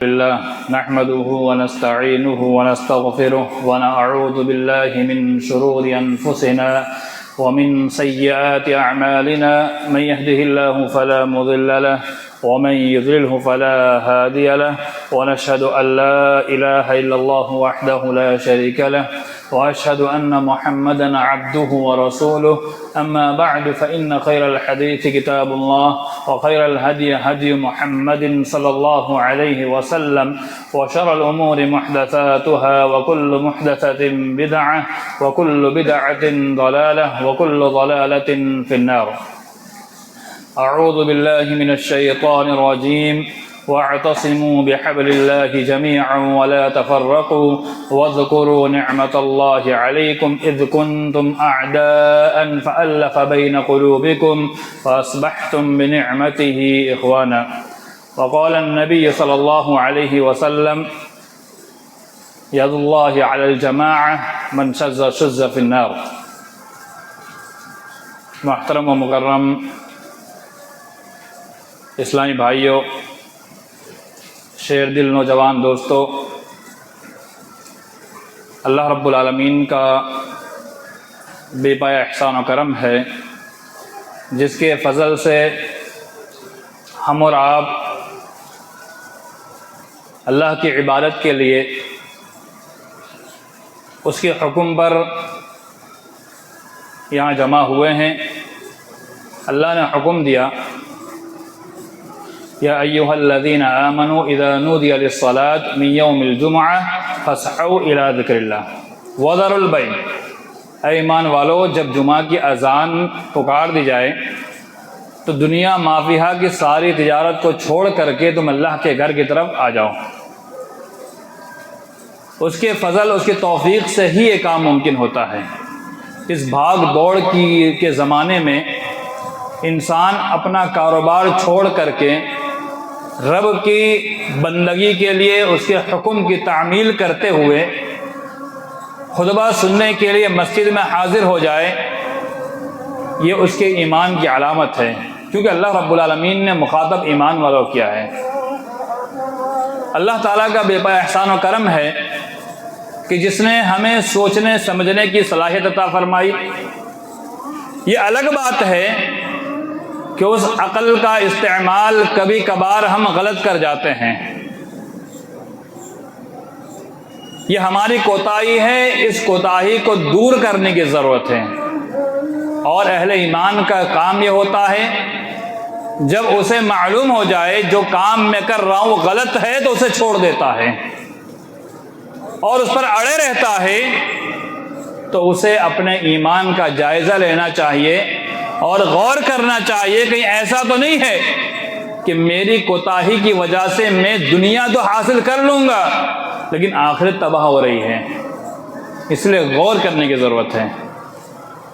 لله نحمده ونستعينه ونستغفره ونعوذ بالله من شرور أنفسنا ومن سيئات أعمالنا من يهده الله فلا مضل له ومن يضلله فلا هادي له ونشهد أن لا إله إلا الله وحده لا شريك له وأشهد أن محمدا عبده ورسوله أما بعد فإن خير الحديث كتاب الله وخير الهدي هدي محمد صلى الله عليه وسلم وشر الأمور محدثاتها وكل محدثة بدعة وكل بدعة ضلالة وكل ضلالة في النار. أعوذ بالله من الشيطان الرجيم واعتصموا بحبل الله جميعا ولا تفرقوا واذكروا نعمة الله عليكم إذ كنتم أعداء فألف بين قلوبكم فأصبحتم بنعمته إخوانا. وقال النبي صلى الله عليه وسلم يد الله على الجماعة من شذ في النار. محترم و مکرم اسلامی بھائیوں، شیر دل نوجوان دوستو، اللہ رب العالمین کا بے پایا احسان و کرم ہے جس کے فضل سے ہم اور آپ اللہ کی عبادت کے لیے اس کے حکم پر یہاں جمع ہوئے ہیں. اللہ نے حکم دیا یا ایھا الذین آمنوا اذا نودی للصلاة من یوم الجمعہ فاسعوا الی ذکر اللہ وذروا البیع. اے ایمان والو، جب جمعہ کی اذان پکار دی جائے تو دنیا مافیہا کی ساری تجارت کو چھوڑ کر کے تم اللہ کے گھر کی طرف آ جاؤ. اس کے فضل، اس کی توفیق سے ہی یہ کام ممکن ہوتا ہے. اس بھاگ دوڑ کے زمانے میں انسان اپنا کاروبار چھوڑ کر کے رب کی بندگی کے لیے اس کے حکم کی تعمیل کرتے ہوئے خطبہ سننے کے لیے مسجد میں حاضر ہو جائے، یہ اس کے ایمان کی علامت ہے، کیونکہ اللہ رب العالمین نے مخاطب ایمان والوں کیا ہے. اللہ تعالیٰ کا بے پایا احسان و کرم ہے کہ جس نے ہمیں سوچنے سمجھنے کی صلاحیت عطا فرمائی. یہ الگ بات ہے کہ اس عقل کا استعمال کبھی کبھار ہم غلط کر جاتے ہیں. یہ ہماری کوتاہی ہے، اس کوتاہی کو دور کرنے کی ضرورت ہے. اور اہل ایمان کا کام یہ ہوتا ہے جب اسے معلوم ہو جائے جو کام میں کر رہا ہوں وہ غلط ہے تو اسے چھوڑ دیتا ہے اور اس پر اڑے رہتا ہے. تو اسے اپنے ایمان کا جائزہ لینا چاہیے اور غور کرنا چاہیے کہیں ایسا تو نہیں ہے کہ میری کوتاہی کی وجہ سے میں دنیا تو حاصل کر لوں گا لیکن آخرت تباہ ہو رہی ہے. اس لیے غور کرنے کی ضرورت ہے.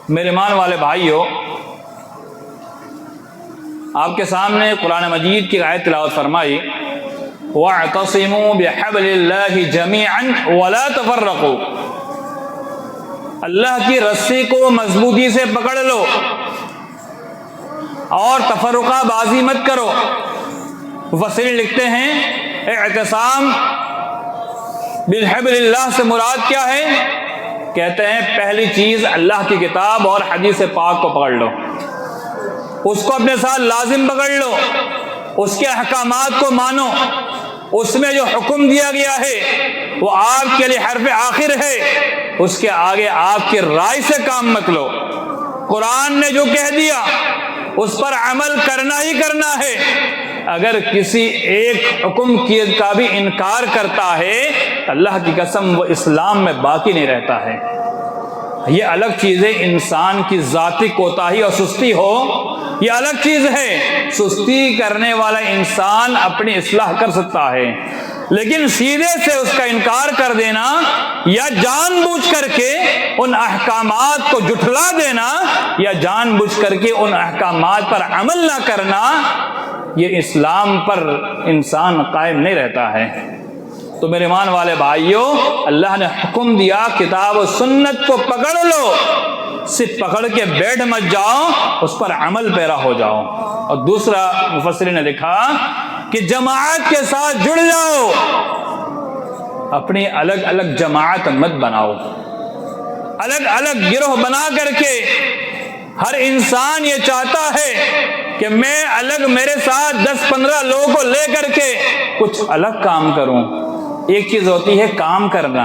میرے ایمان والے بھائیوں، آپ کے سامنے قرآن مجید کی آیت تلاوت فرمائی وَاعْتَصِمُوا بِحَبْلِ اللَّهِ جَمِيعًا وَلَا تَفَرَّقُوا. اللہ کی رسی کو مضبوطی سے پکڑ لو اور تفرقہ بازی مت کرو. مفسرین لکھتے ہیں اعتصام بالحبل اللہ سے مراد کیا ہے؟ کہتے ہیں پہلی چیز اللہ کی کتاب اور حدیث پاک کو پکڑ لو، اس کو اپنے ساتھ لازم پکڑ لو، اس کے احکامات کو مانو. اس میں جو حکم دیا گیا ہے وہ آپ کے لیے حرف آخر ہے، اس کے آگے آپ کی رائے سے کام مت لو. قرآن نے جو کہہ دیا اس پر عمل کرنا ہی کرنا ہے. اگر کسی ایک حکم کا بھی انکار کرتا ہے اللہ کی قسم وہ اسلام میں باقی نہیں رہتا ہے. یہ الگ چیز ہے انسان کی ذاتی کوتاہی اور سستی ہو، یہ الگ چیز ہے. سستی کرنے والا انسان اپنی اصلاح کر سکتا ہے، لیکن سیدھے سے اس کا انکار کر دینا یا جان بوجھ کر کے ان احکامات کو جھٹلا دینا یا جان بوجھ کر کے ان احکامات پر عمل نہ کرنا، یہ اسلام پر انسان قائم نہیں رہتا ہے. تو میرے ایمان والے بھائیوں، اللہ نے حکم دیا کتاب و سنت کو پکڑ لو، صرف پکڑ کے بیٹھ مت جاؤ، اس پر عمل پیرا ہو جاؤ. اور دوسرا مفسرین نے لکھا کہ جماعت کے ساتھ جڑ جاؤ، اپنی الگ الگ جماعت مت بناؤ۔ الگ الگ گروہ بنا کر کے ہر انسان یہ چاہتا ہے کہ میں الگ میرے ساتھ 10-15 لوگوں کو لے کر کے کچھ الگ کام کروں۔ ایک چیز ہوتی ہے کام کرنا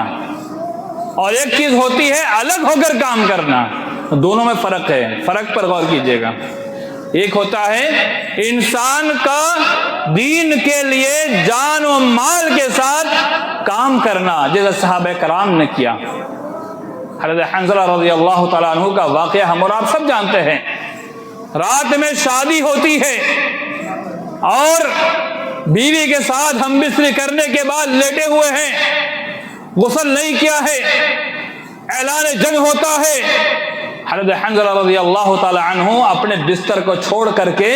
اور ایک چیز ہوتی ہے الگ ہو کر کام کرنا، دونوں میں فرق ہے۔ فرق پر غور کیجئے گا۔ ایک ہوتا ہے انسان کا دین کے لیے جان و مال کے ساتھ کام کرنا، جیسے صحابہ کرام نے کیا۔ حضرت حنظلہ رضی اللہ تعالیٰ عنہ کا واقعہ ہم اور آپ سب جانتے ہیں۔ رات میں شادی ہوتی ہے اور بیوی کے ساتھ ہم بستری کرنے کے بعد لیٹے ہوئے ہیں، غسل نہیں کیا ہے، اعلان جنگ ہوتا ہے۔ حضرت حنظلہ رضی اللہ تعالی عنہ اپنے بستر کو چھوڑ کر کے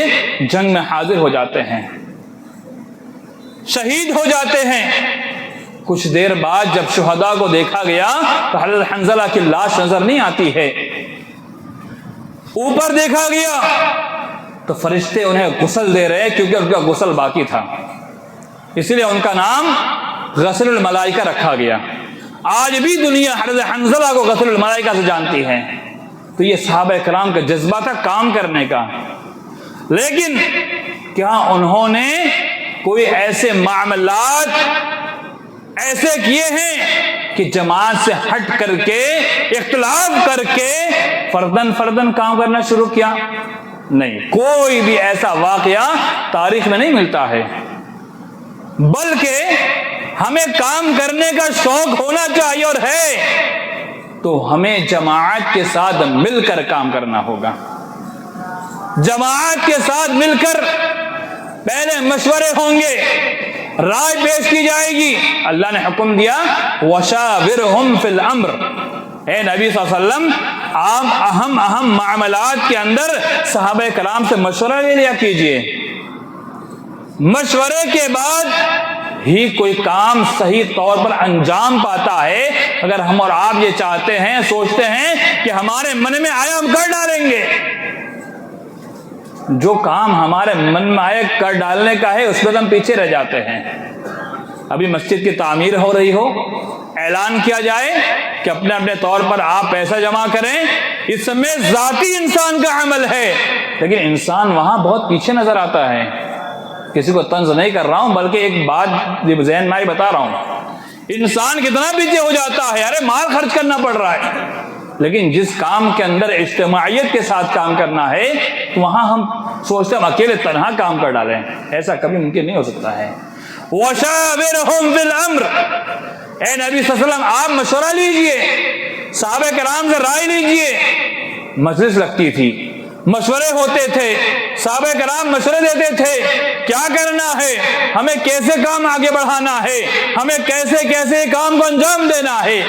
جنگ میں حاضر ہو جاتے ہیں، شہید ہو جاتے ہیں۔ کچھ دیر بعد جب شہداء کو دیکھا گیا تو حضرت حنظلہ کی لاش نظر نہیں آتی ہے۔ اوپر دیکھا گیا تو فرشتے انہیں غسل دے رہے کیونکہ ان کا غسل باقی تھا، اس لیے ان کا نام غسل الملائکہ رکھا گیا۔ آج بھی دنیا حضرت حنظلہ کو غسل الملائکہ سے جانتی ہے۔ تو یہ صحابہ کرام کا جذبہ تھا کام کرنے کا۔ لیکن کیا انہوں نے کوئی ایسے معاملات ایسے کیے ہیں کہ جماعت سے ہٹ کر کے اختلاف کر کے فردن کام کرنا شروع کیا؟ نہیں، کوئی بھی ایسا واقعہ تاریخ میں نہیں ملتا ہے۔ بلکہ ہمیں کام کرنے کا شوق ہونا چاہیے، اور ہے تو ہمیں جماعت کے ساتھ مل کر کام کرنا ہوگا۔ جماعت کے ساتھ مل کر پہلے مشورے ہوں گے، رائے پیش کی جائے گی۔ اللہ نے حکم دیا وَشَاوِرْهُمْ فِي الْأَمْرِ، اے نبی صلی اللہ علیہ وسلم آپ اہم معاملات کے اندر صحابہ کرام سے مشورہ لے لیا کیجئے۔ مشورے کے بعد ہی کوئی کام صحیح طور پر انجام پاتا ہے۔ اگر ہم اور آپ یہ چاہتے ہیں، سوچتے ہیں کہ ہمارے من میں آیا ہم کر ڈالیں گے، جو کام ہمارے من میں آئے کر ڈالنے کا ہے اس میں ہم پیچھے رہ جاتے ہیں۔ ابھی مسجد کی تعمیر ہو رہی ہو، اعلان کیا جائے کہ اپنے اپنے طور پر آپ پیسہ جمع کریں، اس میں ذاتی انسان کا عمل ہے، لیکن انسان وہاں بہت پیچھے نظر آتا ہے۔ کسی کو طنز نہیں کر رہا ہوں، بلکہ ایک بات ذہن میں بتا رہا ہوں۔ انسان کتنا پیچھے ہو جاتا ہے، ارے مال خرچ کرنا پڑ رہا ہے، لیکن جس کام کے اندر اجتماعیت کے ساتھ کام کرنا ہے تو وہاں ہم سوچتے ہیں ہم اکیلے تنہا کام کر ڈالیں، ایسا کبھی ممکن نہیں ہو سکتا ہے۔ وَشَاوِرْهُمْ فِي الْأَمْرِ، اے نبی صلی اللہ علیہ وسلم آپ مشورہ لیجئے، صحابہ کرام سے رائے لیجئے۔ مجلس لگتی تھی، مشورے ہوتے تھے، صحابہ کرام مشورے دیتے تھے کیا کرنا ہے، ہمیں کیسے کام آگے بڑھانا ہے، ہمیں کیسے کام کو انجام دینا ہے۔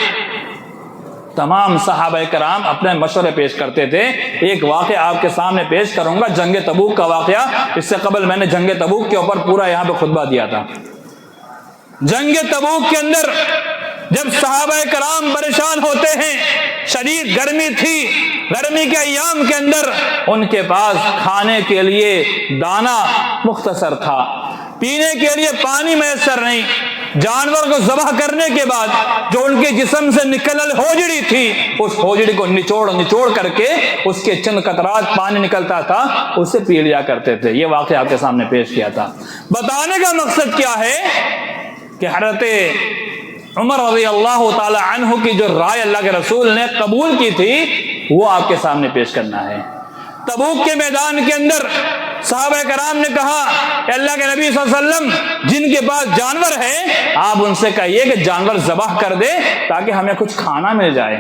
تمام صحابہ کرام اپنے مشورے پیش کرتے تھے۔ ایک واقعہ آپ کے سامنے پیش کروں گا، جنگ تبوک کا واقعہ۔ اس سے قبل میں نے جنگ تبوک کے اوپر پورا یہاں پہ خطبہ دیا تھا۔ جنگ تبوک کے اندر جب صحابہ کرام پریشان ہوتے ہیں، شدید گرمی تھی، گرمی کے ایام کے اندر ان کے پاس کھانے کے لیے دانہ مختصر تھا، پینے کے لیے پانی میسر نہیں۔ جانور کو ذبح کرنے کے بعد جو ان کے جسم سے نکلل ہوجڑی تھی، اس ہوجڑی کو نچوڑ کر کے اس کے چند قطرات پانی نکلتا تھا، اسے پی لیا کرتے تھے۔ یہ واقعہ آپ کے سامنے پیش کیا تھا۔ بتانے کا مقصد کیا ہے کہ حضرت عمر رضی اللہ تعالی عنہ کی جو رائے اللہ کے رسول نے قبول کی تھی وہ آپ کے سامنے پیش کرنا ہے۔ تبوک کے میدان کے اندر صحابہ کرام نے کہا کہ اللہ کے نبی صلی اللہ علیہ وسلم جن کے پاس جانور ہے آپ ان سے کہیے کہ جانور ذبح کر دے تاکہ ہمیں کچھ کھانا مل جائے۔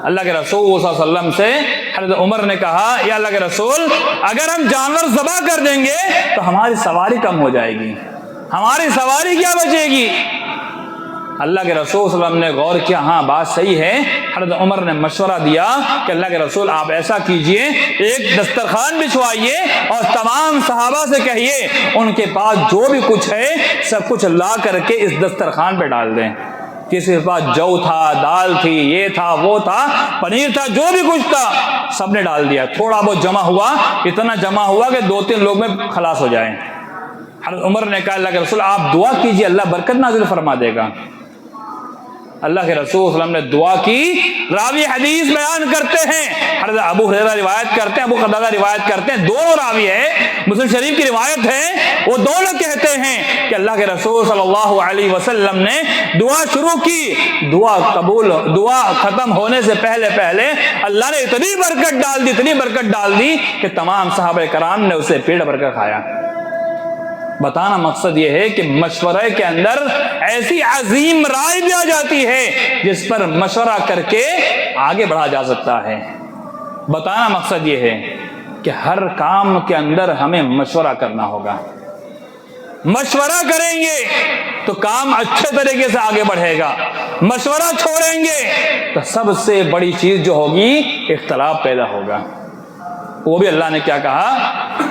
اللہ کے رسول صلی اللہ علیہ وسلم سے حضرت عمر نے کہا یا اللہ کے رسول اگر ہم جانور ذبح کر دیں گے تو ہماری سواری کم ہو جائے گی، ہماری سواری کیا بچے گی؟ اللہ کے رسول صلی اللہ علیہ وسلم نے غور کیا، ہاں بات صحیح ہے۔ حضرت عمر نے مشورہ دیا کہ اللہ کے رسول آپ ایسا کیجئے، ایک دسترخوان بچھوائیے اور تمام صحابہ سے کہیے ان کے پاس جو بھی کچھ ہے سب کچھ لا کر کے اس دسترخوان پہ ڈال دیں۔ کسی کے پاس جو تھا، دال تھی، یہ تھا، وہ تھا، پنیر تھا، جو بھی کچھ تھا سب نے ڈال دیا۔ تھوڑا بہت جمع ہوا، اتنا جمع ہوا کہ 2-3 لوگ میں خلاص ہو جائیں۔ حضرت عمر نے کہا اللہ کے رسول آپ دعا کیجئے اللہ برکت نازل فرما دے گا۔ اللہ کے رسول صلی اللہ علیہ وسلم نے دعا کی۔ راوی حدیث بیان کرتے ہیں، حضرت ابو ہریرہ روایت کرتے ہیں، ابو قتادہ روایت کرتے ہیں، دونوں راوی ہے، مسلم شریف کی روایت ہے، وہ دونوں کہتے ہیں کہ اللہ کے رسول صلی اللہ علیہ وسلم نے دعا شروع کی، دعا ختم ہونے سے پہلے اللہ نے اتنی برکت ڈال دی کہ تمام صحابہ کرام نے اسے پیٹ بھر کر کھایا۔ بتانا مقصد یہ ہے کہ مشورے کے اندر ایسی عظیم رائے بھی آ جاتی ہے جس پر مشورہ کر کے آگے بڑھا جا سکتا ہے۔ بتانا مقصد یہ ہے کہ ہر کام کے اندر ہمیں مشورہ کرنا ہوگا۔ مشورہ کریں گے تو کام اچھے طریقے سے آگے بڑھے گا، مشورہ چھوڑیں گے تو سب سے بڑی چیز جو ہوگی اختلاف پیدا ہوگا۔ وہ بھی اللہ نے کیا کہا،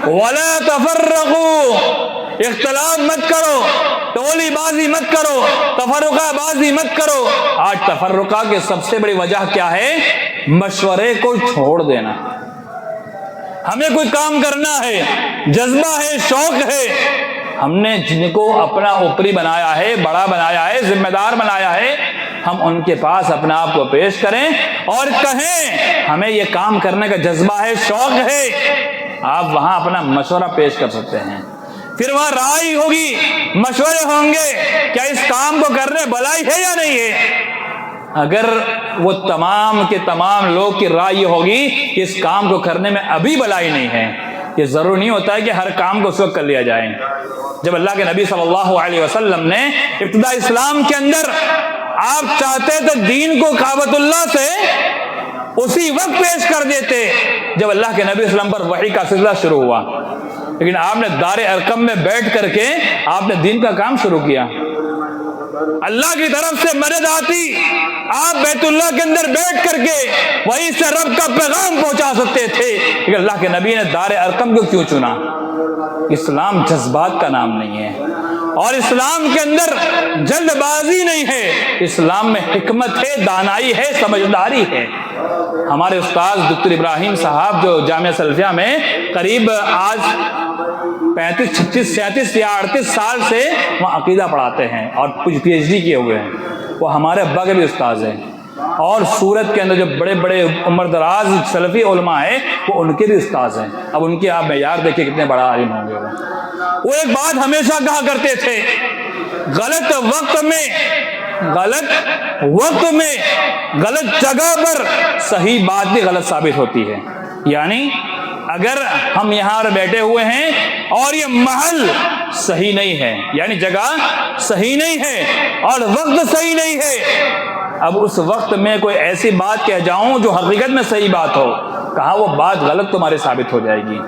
وَلَا تَفَرَّقُوا، اختلاف مت کرو، ٹولی بازی مت کرو، تفرقہ بازی مت کرو۔ آج تفرقہ کی سب سے بڑی وجہ کیا ہے؟ مشورے کو چھوڑ دینا۔ ہمیں کوئی کام کرنا ہے، جذبہ ہے، شوق ہے، ہم نے جن کو اپنا اوپری بنایا ہے، بڑا بنایا ہے، ذمہ دار بنایا ہے، ہم ان کے پاس اپنے آپ کو پیش کریں اور کہیں ہمیں یہ کام کرنے کا جذبہ ہے، شوق ہے۔ آپ وہاں اپنا مشورہ پیش کر سکتے ہیں، پھر وہاں رائے ہوگی، مشورے ہوں گے، کیا اس کام کو کرنے بھلائی ہے یا نہیں ہے۔ اگر وہ تمام کے تمام لوگ کی رائے ہوگی کہ اس کام کو کرنے میں ابھی بھلائی نہیں ہے، یہ ضروری نہیں ہوتا ہے کہ ہر کام کو اس وقت کر لیا جائے۔ جب اللہ کے نبی صلی اللہ علیہ وسلم نے ابتدا اسلام کے اندر آپ چاہتے تو دین کو کعبۃ اللہ سے اسی وقت پیش کر دیتے جب اللہ کے نبی صلی اللہ علیہ وسلم پر وحی کا سلسلہ شروع ہوا، لیکن آپ نے دار ارقم میں بیٹھ کر کے آپ نے دین کا کام شروع کیا۔ اللہ کی طرف سے مدد آتی، آپ بیت اللہ کے اندر بیٹھ کر کے وہیں سے رب کا پیغام پہنچا سکتے تھے، لیکن اللہ کے نبی نے دار ارقم کو کیوں چنا؟ اسلام جذبات کا نام نہیں ہے، اور اسلام کے اندر جلد بازی نہیں ہے، اسلام میں حکمت ہے، دانائی ہے، سمجھداری ہے۔ ہمارے استاد دکتر ابراہیم صاحب جو جامعہ سلفیہ میں قریب آج 35 36 37 یا 38 سال سے وہاں عقیدہ پڑھاتے ہیں اور کچھ پی ایچ ڈی کیے ہوئے ہیں، وہ ہمارے ابا کے بھی استاذ ہیں، اور سورت کے اندر جو بڑے بڑے عمر دراز سلفی علماء ہیں وہ ان کے بھی استاذ ہیں۔ اب ان کے آپ معیار دیکھیں کتنے بڑا عالم ہوں گے۔ وہ ایک بات ہمیشہ کہا کرتے تھے، غلط وقت میں غلط جگہ پر صحیح بات بھی غلط ثابت ہوتی ہے۔ یعنی اگر ہم یہاں بیٹھے ہوئے ہیں اور یہ محل صحیح نہیں ہے، یعنی جگہ صحیح نہیں ہے اور وقت صحیح نہیں ہے، اب اس وقت میں کوئی ایسی بات کہہ جاؤں جو حقیقت میں صحیح بات ہو، کہا وہ بات غلط تمہارے ثابت ہو جائے گی،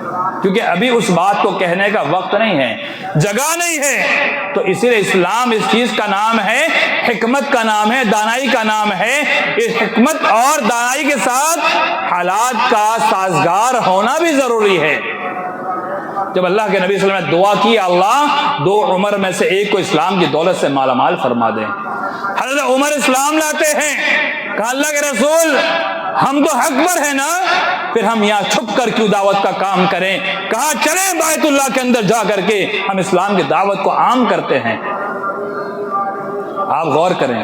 کیونکہ ابھی اس بات کو کہنے کا وقت نہیں ہے، جگہ نہیں ہے۔ تو اسی لیے اسلام اس چیز کا نام ہے، حکمت کا نام ہے، دانائی کا نام ہے۔ اس حکمت اور دانائی کے ساتھ حالات کا سازگار ہونا بھی ضروری ہے۔ جب اللہ کے نبی صلی اللہ علیہ وسلم نے دعا کی، اللہ 2 عمر میں سے ایک کو اسلام کی دولت سے مالا مال فرما دیں، حضرت عمر اسلام لاتے ہیں، کہا اللہ کے رسول ہم تو حق پر ہیں نا، پھر ہم یہاں چھپ کر کیوں دعوت کا کام کریں؟ کہا چلیں بیت اللہ کے اندر جا کر کے ہم اسلام کی دعوت کو عام کرتے ہیں۔ آپ غور کریں،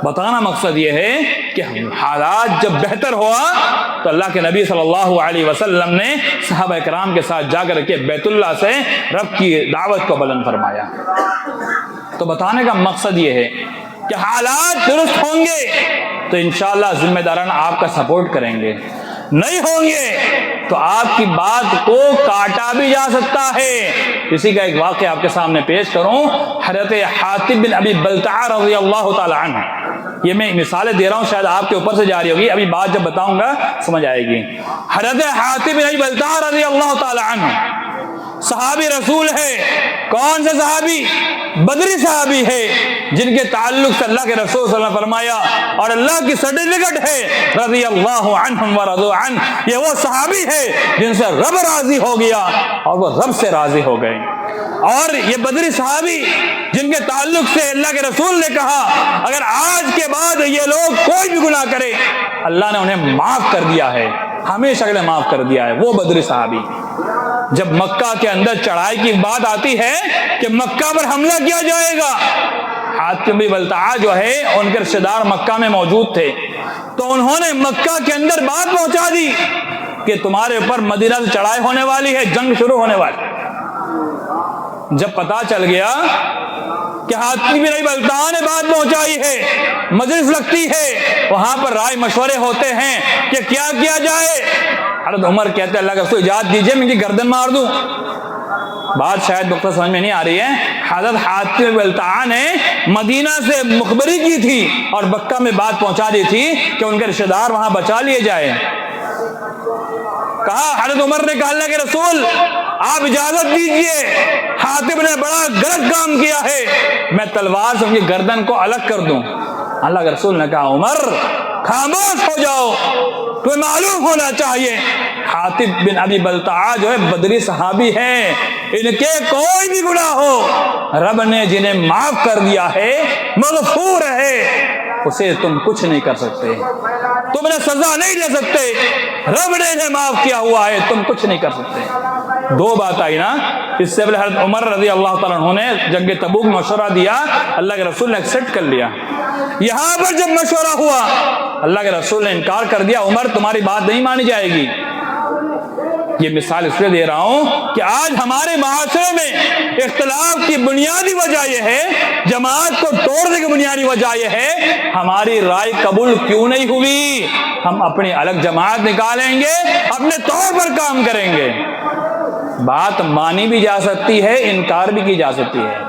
بتانا مقصد یہ ہے کہ حالات جب بہتر ہوا تو اللہ کے نبی صلی اللہ علیہ وسلم نے صحابہ کرام کے ساتھ جا کر کے بیت اللہ سے رب کی دعوت کو بلند فرمایا۔ تو بتانے کا مقصد یہ ہے کہ حالات درست ہوں گے تو انشاءاللہ ذمہ داران آپ کا سپورٹ کریں گے، نہیں ہوں گے تو آپ کی بات کو کاٹا بھی جا سکتا ہے۔ اسی کا ایک واقعہ آپ کے سامنے پیش کروں، حضرت حاتب بن ابی بلتعہ رضی اللہ تعالی عنہ، یہ میں مثالیں دے رہا ہوں شاید آپ کے اوپر سے جاری ہوگی، ابھی بات جب بتاؤں گا سمجھ آئے گی۔ حضرت حاتب بن ابی بلتعہ رضی اللہ تعالی عنہ صحابی رسول ہے، کون سے صحابی؟ بدری صحابی ہے، جن کے تعلق سے اللہ کے رسول صلی اللہ علیہ وسلم نے فرمایا اور اللہ کی سرٹیفکیٹ ہے رضی اللہ عنہم ورضوا عنہ، یہ وہ صحابی ہے جن سے رب راضی ہو گیا اور وہ رب سے راضی ہو گئے۔ اور یہ بدری صحابی جن کے تعلق سے اللہ کے رسول نے کہا اگر آج کے بعد یہ لوگ کوئی بھی گناہ کرے اللہ نے انہیں معاف کر دیا ہے، ہمیشہ کے لیے معاف کر دیا ہے، وہ بدری صحابی۔ جب مکہ کے اندر چڑھائی کی بات آتی ہے کہ مکہ پر حملہ کیا جائے گا، حاتم بن بلتعہ جو ہے ان کے رشتہ دار مکہ میں موجود تھے، تو انہوں نے مکہ کے اندر بات پہنچا دی کہ تمہارے اوپر مدینہ سے چڑھائی ہونے والی ہے، جنگ شروع ہونے والی۔ جب پتا چل گیا کہ حاتم بن بلتعہ نے بات پہنچائی ہے، مجلس لگتی ہے، وہاں پر رائے مشورے ہوتے ہیں کہ کیا کیا جائے۔ حضرت عمر کہتے ہیں اللہ کے رسول اجازت دیجئے میں ان کی گردن مار دوں۔ بات شاید نقطہ سمجھ میں نہیں آ رہی ہے، حضرت حاتم بن بلتعہ نے مدینہ سے مخبری کی تھی اور مکہ میں بات پہنچا دی تھی کہ ان کے رشتہ دار وہاں بچا لیے جائیں۔ کہا حضرت عمر نے کہا اللہ کے رسول آپ اجازت دیجئے، حاتم نے بڑا غلط کام کیا ہے، میں تلوار سے ان کی گردن کو الگ کر دوں۔ اللہ کے رسول نے کہا عمر خاموش ہو جاؤ، تمہیں معلوم ہونا چاہیے حاتم بن ابی بلتعہ جو ہے بدری صحابی ہیں، ان کے کوئی بھی گناہ ہو رب نے جنہیں معاف کر دیا ہے، مغفور ہے، اسے تم کچھ نہیں کر سکتے، تم انہیں سزا نہیں دے سکتے، رب نے انہیں معاف کیا ہوا ہے، تم کچھ نہیں کر سکتے۔ دو بات آئی نا، اس سے پہلے حضرت عمر رضی اللہ تعالیٰ عنہ نے جنگ تبوک مشورہ دیا، اللہ کے رسول نے ایکسپٹ کر لیا۔ یہاں پر جب مشورہ ہوا اللہ کے رسول نے انکار کر دیا، عمر تمہاری بات نہیں مانی جائے گی۔ یہ مثال اس لیے دے رہا ہوں کہ آج ہمارے معاشرے میں اختلاف کی بنیادی وجہ یہ ہے، جماعت کو توڑنے کی بنیادی وجہ یہ ہے ہماری رائے قبول کیوں نہیں ہوئی۔ ہم اپنی الگ جماعت نکالیں گے، اپنے طور پر کام کریں گے۔ بات مانی بھی جا سکتی ہے، انکار بھی کی جا سکتی ہے۔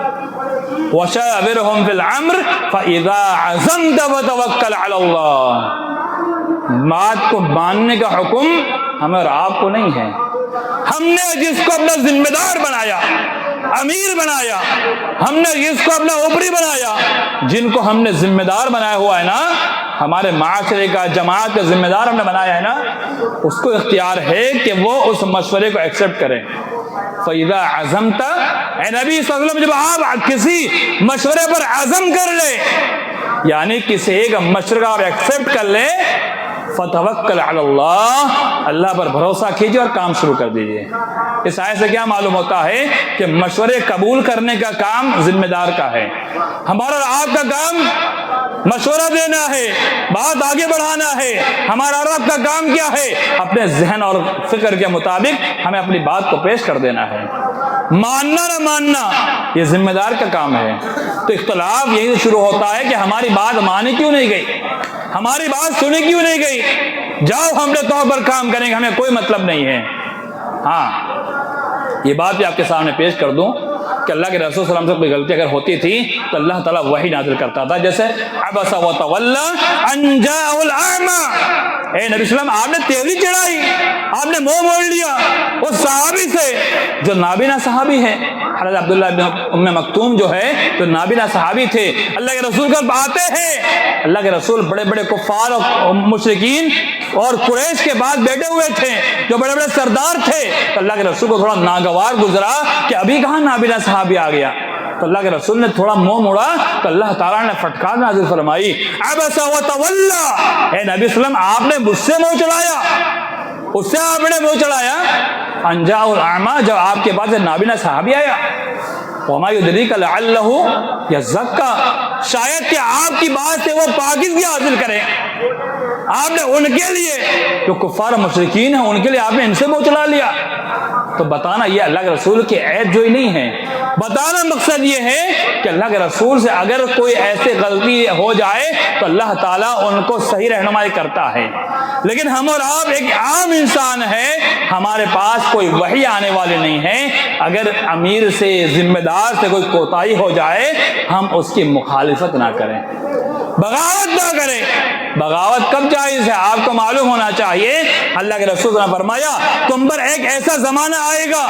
وَشَاوِرْهُمْ فِي الْأَمْرِ فَإِذَا عَزَمْتَ فَتَوَكَّلْ عَلَى اللَّهِ۔ بات کو ماننے کا حکم ہمیں اور آپ کو نہیں ہے۔ ہم نے جس کو اپنا ذمہ دار بنایا، امیر بنایا، ہم نے جس کو اپنا اوپری بنایا، جن کو ہم نے ذمہ دار بنایا ہوا ہے نا، ہمارے معاشرے کا، جماعت کا ذمہ دار ہم نے بنایا ہے نا، اس کو اختیار ہے کہ وہ اس مشورے کو ایکسپٹ کریں۔ فَإِذَا عَزَمْتَ، اے نبی صلی اللہ علیہ وسلم جب آپ کسی مشورے پر عزم کر لیں، یعنی کسی ایک مشورے کا آپ ایکسپٹ کر لیں، فَتَوَكَّلْ عَلَى اللَّهِ، اللہ پر بھروسہ کیجئے اور کام شروع کر دیجئے۔ اس آیت سے کیا معلوم ہوتا ہے کہ مشورے قبول کرنے کا کام ذمہ دار کا ہے، ہمارا اور آپ کا کام مشورہ دینا ہے، بات آگے بڑھانا ہے۔ ہمارا اور آپ کا کام کیا ہے؟ اپنے ذہن اور فکر کے مطابق ہمیں اپنی بات کو پیش کر دینا ہے۔ ماننا نہ ماننا یہ ذمہ دار کا کام ہے۔ تو اختلاف یہی سے شروع ہوتا ہے کہ ہماری بات مانی کیوں نہیں گئی، ہماری بات سنی کیوں نہیں گئی۔ جاؤ ہم اپنے طور پر کام کریں گے، ہمیں کوئی مطلب نہیں ہے۔ ہاں یہ بات بھی آپ کے سامنے پیش کر دوں کہ اللہ کے رسول صلی اللہ علیہ وسلم سے کوئی غلطی اگر ہوتی تھی تو اللہ تعالیٰ وحی نازل کرتا تھا، جیسے عبس وتولى ان جاءه الاعمى، اے نبی صلی اللہ علیہ وسلم آپ نے تیوری چڑھائی، آپ نے منہ موڑ لیا اس صحابی سے جو نابینا صحابی ہے۔ حضرت عبداللہ بن ام مکتوم جو ہے تو نابینا صحابی تھے، اللہ کے رسول کا آتے ہیں، اللہ کے رسول بڑے بڑے کفار اور مشرکین اور قریش کے بعد بیٹھے ہوئے تھے جو بڑے بڑے سردار تھے، تو اللہ کے رسول کو تھوڑا ناگوار گزرا کہ ابھی کہاں نابینا صحابی آ گیا، تو اللہ کے رسول نے تھوڑا منہ موڑا تو اللہ تعالیٰ نے پھٹکار نازل فرمائی، عبس وتولى، اے نبی صلی اللہ علیہ وسلم آپ نے مجھ سے منہ چڑھایا، اس سے آپ نے منہ چڑھایا، ان جاء الاعمى، جب آپ کے پاس نابینا صحابی آیا، وما يدريك لعله يزكى، شاید کہ آپ کی بات سے وہ پاکیزگی حاصل کریں۔ آپ نے ان کے لیے جو کفار و مشرکین ہیں ان کے لیے آپ نے ان سے منہ چلا لیا۔ تو بتانا یہ اللہ کے رسول کی عیب جوئی نہیں ہے، بتانا مقصد یہ ہے کہ اللہ کے رسول سے اگر کوئی ایسی غلطی ہو جائے تو اللہ تعالیٰ ان کو صحیح رہنمائی کرتا ہے۔ لیکن ہم اور آپ ایک عام انسان ہیں، ہمارے پاس کوئی وحی آنے والی نہیں ہے، اگر امیر سے، ذمہ دار سے کوئی کوتاہی ہو جائے ہم اس کی مخالفت نہ کریں، بغاوت نہ کریں۔ بغاوت کب جائز ہے آپ کو معلوم ہونا چاہیے۔ اللہ کے رسول نے فرمایا تم پر ایک ایسا زمانہ آئے گا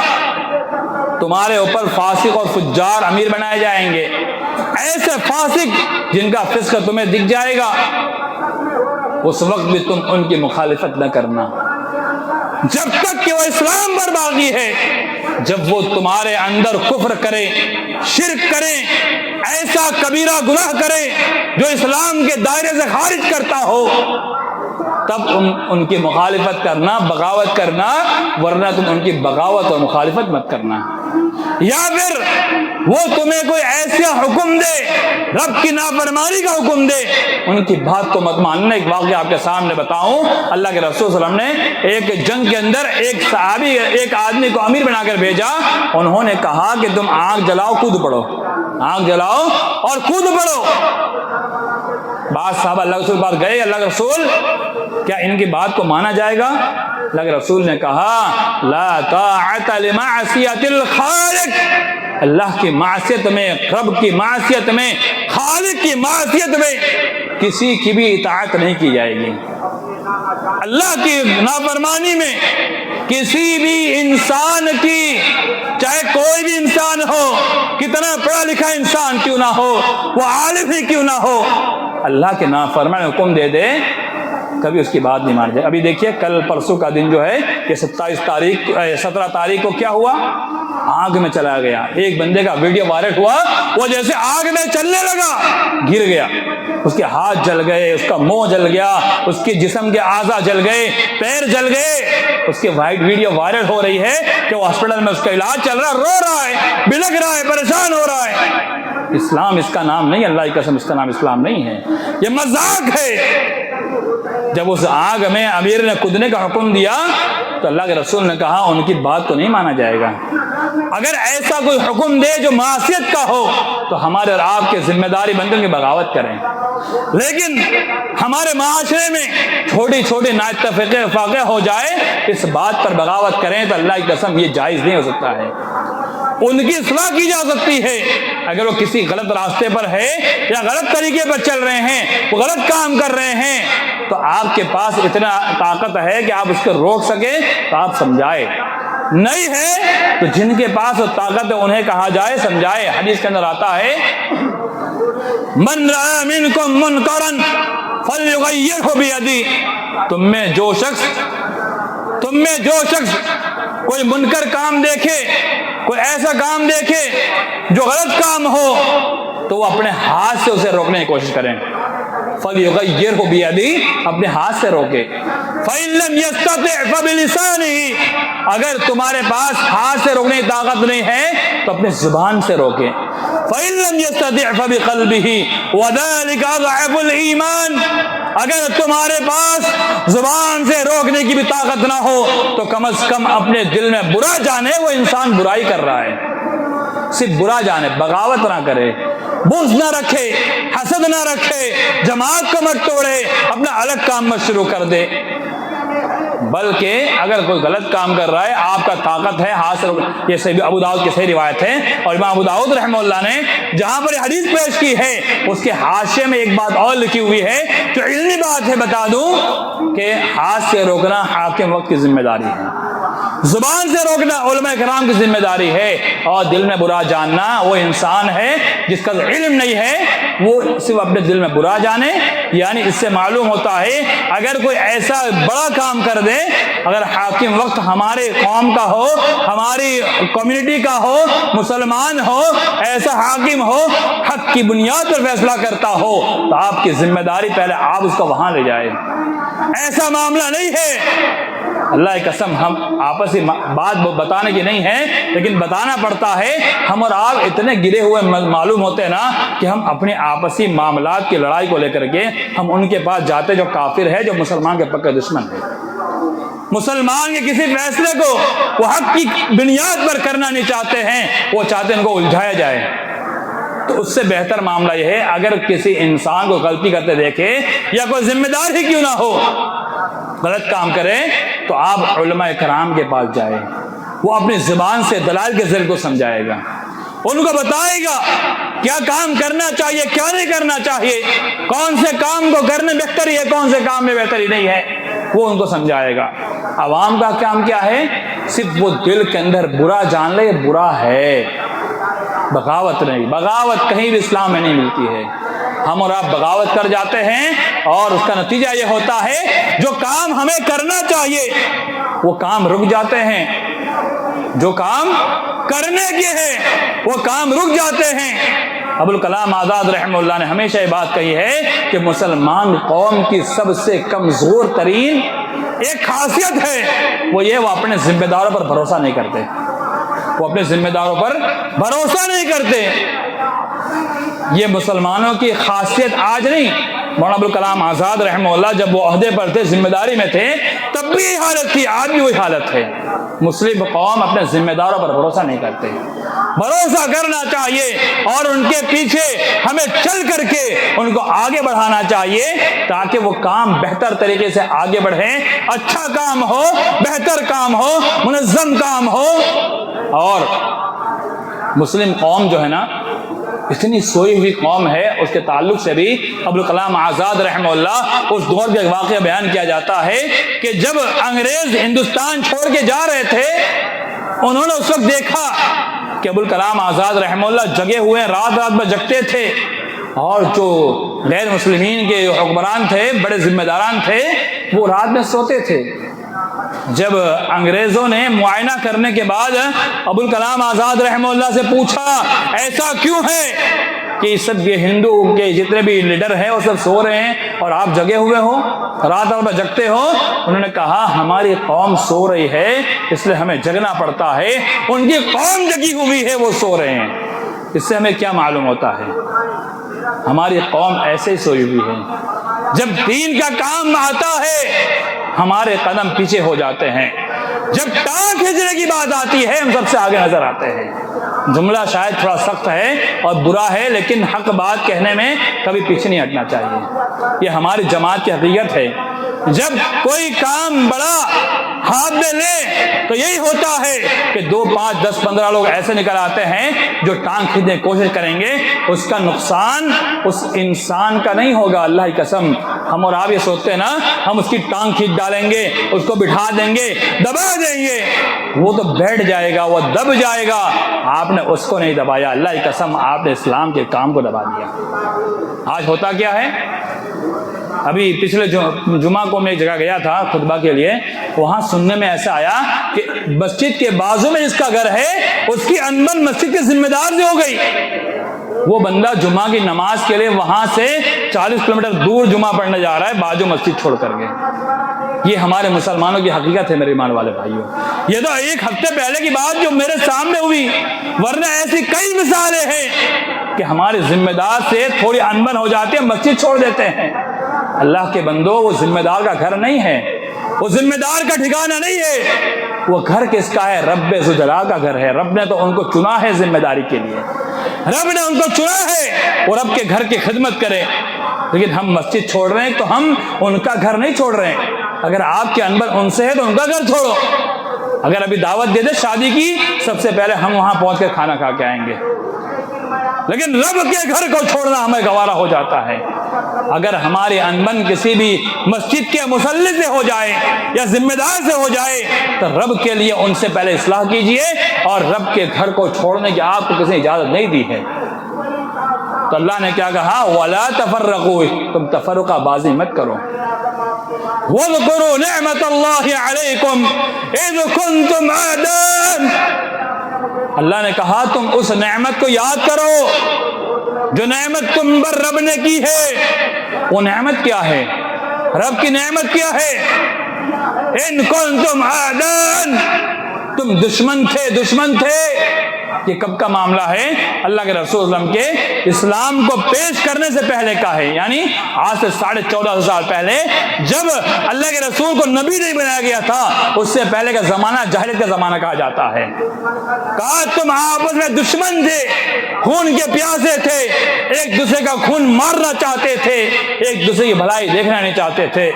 تمہارے اوپر فاسق اور فجار امیر بنائے جائیں گے، ایسے فاسق جن کا فسق تمہیں دکھ جائے گا، اس وقت بھی تم ان کی مخالفت نہ کرنا جب تک کہ وہ اسلام پر باقی ہے۔ جب وہ تمہارے اندر کفر کرے، شرک کرے، ایسا کبیرہ گناہ کرے جو اسلام کے دائرے سے خارج کرتا ہو، تب ان کی مخالفت کرنا، بغاوت کرنا، ورنہ تم ان کی بغاوت اور مخالفت مت کرنا۔ یا پھر وہ تمہیں کوئی ایسا حکم دے، رب کی نافرمانی کا حکم دے، ان کی بات کو مت ماننا۔ ایک واقعہ آپ کے سامنے بتاؤں، اللہ کے رسول صلی اللہ علیہ وسلم نے ایک جنگ کے اندر ایک صحابی، ایک آدمی کو امیر بنا کر بھیجا۔ انہوں نے کہا کہ تم آگ جلاؤ، کود پڑو، آگ جلاؤ اور کود پڑو۔ بعض صحابہ اللہ کے رسول بات گئے، اللہ کے رسول کیا ان کی بات کو مانا جائے گا؟ اللہ کے رسول نے کہا لا طاعت لمعصیت الخالق، اللہ کی معصیت میں، رب کی معصیت میں، خالق کی معصیت میں کسی کی بھی اطاعت نہیں کی جائے گی۔ اللہ کی نافرمانی میں کسی بھی انسان کی، چاہے کوئی بھی انسان ہو، کتنا پڑھا لکھا انسان کیوں نہ ہو، وہ عالم ہی کیوں نہ ہو، اللہ کے نافرمان حکم دے دے کبھی اس کی بات نہیں مان جائے۔ ابھی دیکھیے کل پرسوں کا دن جو ہے یہ 17 تاریخ کو کیا ہوا؟ آگ میں چلا گیا۔ ایک بندے کا ویڈیو وائرل ہوا، وہ جیسے آگ میں چلنے لگا گر گیا، اس کے ہاتھ جل گئے، اس کا منہ جل گیا، اس کے جسم کے اعضاء جل گئے، پیر جل گئے۔ اس کی ویڈیو وائرل ہو رہی ہے کہ وہ ہاسپٹل میں اس کا علاج چل رہا ہے، رو رہا ہے، بلک رہا ہے، پریشان ہو رہا ہے۔ اسلام اس کا نام نہیں، اللہ کی قسم اس کا نام اسلام نہیں ہے، یہ مذاق ہے۔ جب اس آگ میں امیر نے کودنے کا حکم دیا تو اللہ کے رسول نے کہا ان کی بات کو نہیں مانا جائے گا۔ اگر ایسا کوئی حکم دے جو معصیت کا ہو تو ہمارے اور آپ کی ذمہ داری بندوں کی بغاوت کریں، لیکن ہمارے معاشرے میں چھوٹی چھوٹی اتفاقیں ہو جائے، اس بات پر بغاوت کریں تو اللہ کی قسم یہ جائز نہیں ہو سکتا ہے۔ ان کی اصلاح کی جا سکتی ہے، اگر وہ کسی غلط راستے پر ہے یا غلط طریقے پر چل رہے ہیں، وہ غلط کام کر رہے ہیں، تو آپ کے پاس اتنا طاقت ہے کہ آپ اس کو روک سکیں تو آپ سمجھائے، نہیں ہے تو جن کے پاس وہ طاقت ہے انہیں کہا جائے، سمجھائے۔ حدیث کے اندر آتا ہے من رأى منکم منکرا فلیغیرہ بیدی، تم میں جو شخص کوئی منکر کام دیکھے، کوئی ایسا کام دیکھے جو غلط کام ہو تو وہ اپنے ہاتھ سے اسے روکنے کی کوشش کریں۔ فَلْيُغَيِّرْهُ بِيَدِهِ، اپنے ہاتھ سے روکے۔ فَإِن لَّمْ يَسْتَطِعْ فَبِلِسَانِهِ، اگر تمہارے پاس ہاتھ سے روکنے کی طاقت نہیں ہے تو اپنی زبان سے روکے۔ فَإِن لَّمْ يَسْتَطِعْ فَبِقَلْبِهِ وَذَلِكَ أَضْعَفُ الْإِيمَانِ، اگر تمہارے پاس زبان سے روکنے کی بھی طاقت نہ ہو تو کم از کم اپنے دل میں برا جانے وہ انسان برائی کر رہا ہے، صرف برا جانے، بغاوت نہ کرے، بغض نہ رکھے، حسد نہ رکھے، جماعت کو مت توڑے، اپنا الگ کام مت شروع کر دے۔ بلکہ اگر کوئی غلط کام کر رہا ہے، آپ کا طاقت ہے ہاتھ سے، یہ صحیح ابو داؤد کی صحیح روایت ہے، اور امام ابو داؤد رحمہ اللہ نے جہاں پر یہ حدیث پیش کی ہے اس کے حاشیے میں ایک بات اور لکھی ہوئی ہے جو علمی بات ہے، بتا دوں کہ ہاتھ سے روکنا حاکم وقت کی ذمہ داری ہے، زبان سے روکنا علماء کرام کی ذمہ داری ہے، اور دل میں برا جاننا وہ انسان ہے جس کا علم نہیں ہے، وہ صرف اپنے دل میں برا جانے۔ یعنی اس سے معلوم ہوتا ہے اگر کوئی ایسا بڑا کام کر دے، اگر حاکم وقت ہمارے قوم کا ہو، ہماری کمیونٹی کا ہو، مسلمان ہو، ایسا حاکم ہو حق کی بنیاد پر فیصلہ کرتا ہو تو آپ کی ذمہ داری پہلے آپ اس کو وہاں لے جائے۔ ایسا معاملہ نہیں ہے، اللہ کی قسم ہم آپسی بات بتانے کی نہیں ہے لیکن بتانا پڑتا ہے۔ ہم اور آپ اتنے گرے ہوئے معلوم ہوتے ہیں نا کہ ہم اپنے آپسی معاملات کی لڑائی کو لے کر کے ہم ان کے پاس جاتے جو کافر ہے، جو مسلمان کے پکے دشمن ہے، مسلمان کے کسی فیصلے کو وہ حق کی بنیاد پر کرنا نہیں چاہتے ہیں، وہ چاہتے ہیں ان کو الجھایا جائے۔ تو اس سے بہتر معاملہ یہ ہے اگر کسی انسان کو غلطی کرتے دیکھے یا کوئی ذمہ دار ہی کیوں نہ ہو غلط کام کرے تو آپ علماء کرام کے پاس جائیں، وہ اپنی زبان سے دلائل کے ذریعے کو سمجھائے گا، ان کو بتائے گا کیا کام کرنا چاہیے، کیا نہیں کرنا چاہیے، کون سے کام کو کرنے بہتری ہے، کون سے کام میں بہتری نہیں ہے، وہ ان کو سمجھائے گا۔ عوام کا کام کیا ہے؟ صرف وہ دل کے اندر برا جان لے برا ہے، بغاوت نہیں۔ بغاوت کہیں بھی اسلام میں نہیں ملتی ہے۔ ہم اور آپ بغاوت کر جاتے ہیں اور اس کا نتیجہ یہ ہوتا ہے جو کام ہمیں کرنا چاہیے وہ کام رک جاتے ہیں، جو کام کرنے کے ہیں وہ کام رک جاتے ہیں۔ ابوالکلام آزاد رحمہ اللہ نے ہمیشہ یہ بات کہی ہے کہ مسلمان قوم کی سب سے کمزور ترین ایک خاصیت ہے، وہ یہ وہ اپنے ذمہ داروں پر بھروسہ نہیں کرتے، وہ اپنے ذمہ داروں پر بھروسہ نہیں کرتے۔ یہ مسلمانوں کی خاصیت آج نہیں، مولانا ابوالکلام آزاد رحمہ اللہ جب وہ عہدے پر تھے، ذمہ داری میں تھے، تب بھی یہ حالت تھی، آج بھی وہی حالت ہے۔ مسلم قوم اپنے ذمہ داروں پر بھروسہ نہیں کرتے، بھروسہ کرنا چاہیے اور ان کے پیچھے ہمیں چل کر کے ان کو آگے بڑھانا چاہیے تاکہ وہ کام بہتر طریقے سے آگے بڑھیں، اچھا کام ہو، بہتر کام ہو، منظم کام ہو۔ اور مسلم قوم جو ہے نا اتنی سوئی ہوئی قوم ہے، اس کے تعلق سے بھی ابوالکلام آزاد رحمہ اللہ اس دور کا واقعہ بیان کیا جاتا ہے کہ جب انگریز ہندوستان چھوڑ کے جا رہے تھے، انہوں نے اس وقت دیکھا کہ ابوالکلام آزاد رحمہ اللہ جگے ہوئے رات رات میں جگتے تھے، اور جو غیر مسلمین کے حکمران تھے، بڑے ذمہ داران تھے، وہ رات میں سوتے تھے۔ جب انگریزوں نے معائنہ کرنے کے بعد ابوالکلام آزاد رحمہ اللہ سے پوچھا ایسا کیوں ہے کہ سب یہ ہندو کے جتنے بھی لیڈر ہیں وہ سب سو رہے ہیں اور آپ جگے ہوئے ہو، رات رات میں جگتے ہو؟ انہوں نے کہا ہماری قوم سو رہی ہے اس لیے ہمیں جگنا پڑتا ہے، ان کی قوم جگی ہوئی ہے وہ سو رہے ہیں۔ اس سے ہمیں کیا معلوم ہوتا ہے؟ ہماری قوم ایسے ہی سوئی ہوئی ہے، جب دین کا کام آتا ہے ہمارے قدم پیچھے ہو جاتے ہیں، جب ٹانگ کھینچنے کی بات آتی ہے ہم سب سے آگے نظر آتے ہیں۔ جملہ شاید تھوڑا سخت ہے اور برا ہے، لیکن حق بات کہنے میں کبھی پیچھے نہیں ہٹنا چاہیے۔ یہ ہماری جماعت کی حقیقت ہے، جب کوئی کام بڑا ہاتھ میں لے تو یہی ہوتا ہے کہ 2 5 10 15 لوگ ایسے نکل آتے ہیں جو ٹانگ کھینچنے کی کوشش کریں گے، اس کا نقصان اس انسان کا نہیں ہوگا، اللہ کی قسم۔ ہم اور آپ یہ سوچتے ہیں نا ہم اس کی ٹانگ کھینچ ڈالیں گے، اس کو بٹھا دیں گے، دبا دیں گے، وہ تو بیٹھ جائے گا، وہ دب جائے گا۔ آپ نے اس کو نہیں دبایا، اللہ کی قسم آپ نے اسلام کے کام کو دبا دیا۔ آج ہوتا کیا ہے؟ ابھی پچھلے جمعہ کو میں ایک جگہ گیا تھا خطبہ کے لیے، وہاں سننے میں ایسا آیا کہ مسجد کے بازو میں جس کا گھر ہے اس کی انبن مسجد کے ذمہ دار سے ہو گئی۔ وہ بندہ جمعہ کی نماز کے لیے وہاں سے 40 کلومیٹر دور جمعہ پڑھنے جا رہا ہے، بازو مسجد چھوڑ کر کے۔ یہ ہمارے مسلمانوں کی حقیقت ہے میرے ایمان والے بھائیوں۔ یہ تو ایک ہفتے پہلے کی بات جو میرے سامنے ہوئی، ورنہ ایسی کئی مثالیں ہیں کہ ہمارے ذمہ دار سے تھوڑی انبن ہو جاتی ہے، مسجد چھوڑ دیتے ہیں۔ اللہ کے بندو، وہ ذمہ دار کا گھر نہیں ہے، وہ ذمہ دار کا ٹھکانہ نہیں ہے، وہ گھر کس کا ہے؟ رب ذوالجلال کا گھر ہے۔ رب نے تو ان کو چنا ہے ذمہ داری کے لیے، رب نے ان کو چنا ہے اور رب کے گھر کی خدمت کرے۔ لیکن ہم مسجد چھوڑ رہے ہیں تو ہم ان کا گھر نہیں چھوڑ رہے ہیں۔ اگر آپ کے انبن ان سے ہے تو ان کا گھر چھوڑو۔ اگر ابھی دعوت دے دے شادی کی، سب سے پہلے ہم وہاں پہنچ کے کھانا کھا کے آئیں گے، لیکن رب کے گھر کو چھوڑنا ہمیں گوارا ہو جاتا ہے۔ اگر ہماری انبن کسی بھی مسجد کے مصلی سے ہو جائے یا ذمہ دار سے ہو جائے تو رب کے لیے ان سے پہلے اصلاح کیجئے، اور رب کے گھر کو چھوڑنے کی آپ کو کسی نے اجازت نہیں دی ہے۔ تو اللہ نے کیا کہا؟ وَلَا تَفَرَّقُوا، تم تفرقہ بازی مت کرو۔ وَاذْكُرُوا نِعْمَةَ اللَّهِ عَلَيْكُمْ إِذْ كُنْتُمْ أَعْدَاءً، اللہ نے کہا تم اس نعمت کو یاد کرو جو نعمت تم پر رب نے کی ہے۔ وہ نعمت کیا ہے؟ رب کی نعمت کیا ہے؟ إِن كُنْتُمْ أَعْدَاءً، تم دشمن تھے۔ یہ کب کا معاملہ ہے؟ اللہ کے رسول صلی اللہ علیہ وسلم کے اسلام کو پیش کرنے سے پہلے کا ہے، یعنی آج سے 1450 سال پہلے، جب اللہ کے رسول کو نبی نہیں بنایا گیا تھا، اس سے پہلے کا زمانہ جاہلیت کا زمانہ کہا جاتا ہے۔ کہا تم آپس میں دشمن تھے، خون کے پیاسے تھے، ایک دوسرے کا خون مارنا چاہتے تھے، ایک دوسرے کی بھلائی دیکھنا نہیں چاہتے تھے۔